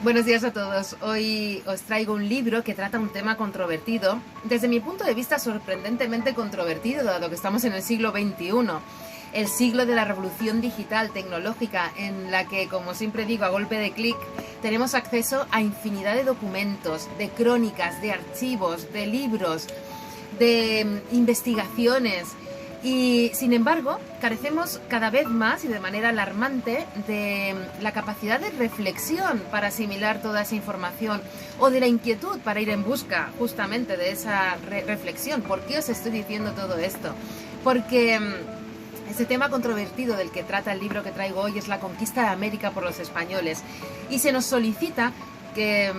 Buenos días a todos. Hoy os traigo un libro que trata un tema controvertido, desde mi punto de vista sorprendentemente controvertido, dado que estamos en el siglo XXI, el siglo de la revolución digital tecnológica, en la que, como siempre digo, a golpe de clic, tenemos acceso a infinidad de documentos, de crónicas, de archivos, de libros, de investigaciones. Y, sin embargo, carecemos cada vez más y de manera alarmante de la capacidad de reflexión para asimilar toda esa información o de la inquietud para ir en busca justamente de esa reflexión. ¿Por qué os estoy diciendo todo esto? Porque ese tema controvertido del que trata el libro que traigo hoy es la conquista de América por los españoles, y se nos solicita que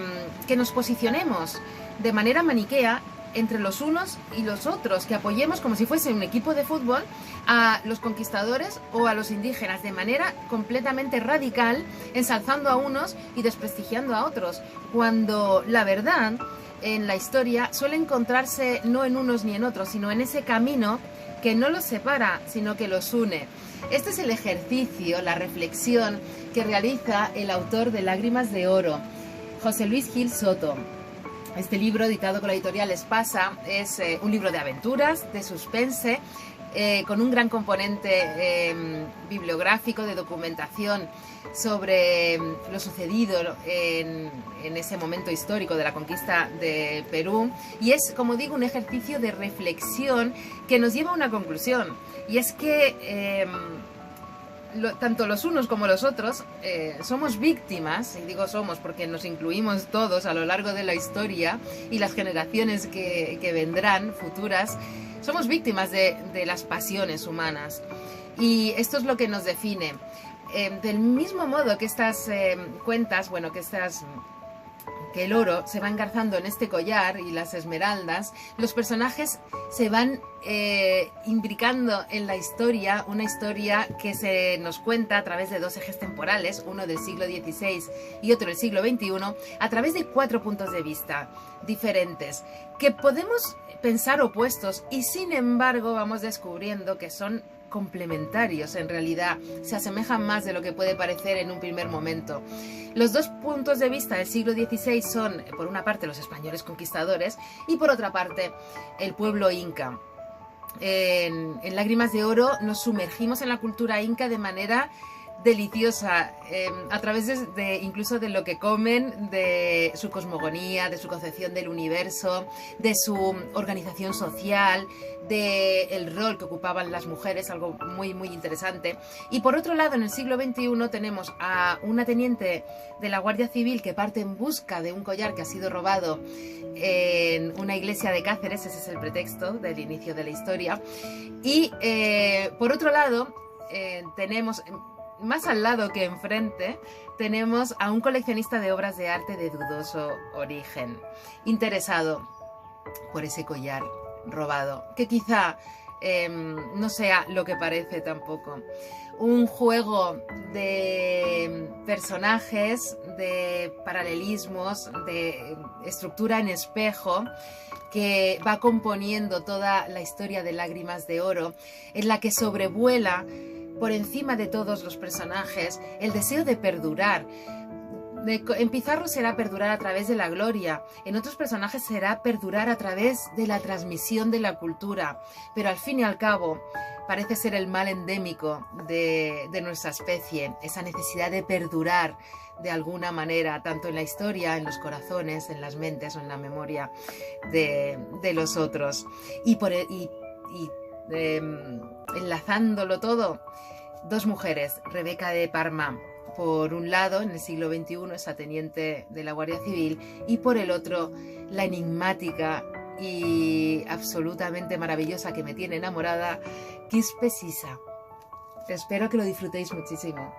nos posicionemos de manera maniquea entre los unos y los otros, que apoyemos como si fuese un equipo de fútbol a los conquistadores o a los indígenas de manera completamente radical, ensalzando a unos y desprestigiando a otros, cuando la verdad en la historia suele encontrarse no en unos ni en otros, sino en ese camino que no los separa, sino que los une. Este es el ejercicio, la reflexión que realiza el autor de Lágrimas de Oro, José Luis Gil Soto. Este libro, editado con la editorial Espasa, es un libro de aventuras, de suspense, con un gran componente bibliográfico, de documentación sobre lo sucedido en ese momento histórico de la conquista de Perú. Y es, como digo, un ejercicio de reflexión que nos lleva a una conclusión. Y es que tanto los unos como los otros somos víctimas, y digo somos porque nos incluimos todos a lo largo de la historia, y las generaciones que vendrán, futuras, somos víctimas de las pasiones humanas. Y esto es lo que nos define. Del mismo modo que estas cuentas, que el oro se va engarzando en este collar y las esmeraldas, los personajes se van imbricando en la historia, una historia que se nos cuenta a través de dos ejes temporales, uno del siglo XVI y otro del siglo XXI, a través de 4 puntos de vista diferentes, que podemos pensar opuestos, y sin embargo vamos descubriendo que son complementarios. En realidad se asemejan más de lo que puede parecer en un primer momento. Los dos puntos de vista del siglo XVI son, por una parte, los españoles conquistadores y, por otra parte, el pueblo inca. En Lágrimas de Oro nos sumergimos en la cultura inca de manera deliciosa, a través incluso de lo que comen, de su cosmogonía, de su concepción del universo, de su organización social, del rol que ocupaban las mujeres, algo muy muy interesante. Y por otro lado, en el siglo XXI tenemos a una teniente de la Guardia Civil que parte en busca de un collar que ha sido robado en una iglesia de Cáceres. Ese es el pretexto del inicio de la historia. Y por otro lado tenemos, más al lado que enfrente, tenemos a un coleccionista de obras de arte de dudoso origen, interesado por ese collar robado, que quizá no sea lo que parece tampoco. Un juego de personajes, de paralelismos, de estructura en espejo, que va componiendo toda la historia de Lágrimas de Oro, en la que sobrevuela por encima de todos los personajes el deseo de perdurar. En Pizarro será perdurar a través de la gloria, en otros personajes será perdurar a través de la transmisión de la cultura, pero al fin y al cabo parece ser el mal endémico de nuestra especie, esa necesidad de perdurar de alguna manera, tanto en la historia, en los corazones, en las mentes o en la memoria de los otros. Enlazándolo todo, dos mujeres, Rebeca de Parma, por un lado, en el siglo XXI, esa teniente de la Guardia Civil, y por el otro, la enigmática y absolutamente maravillosa, que me tiene enamorada, Quispe Sisa. Espero que lo disfrutéis muchísimo.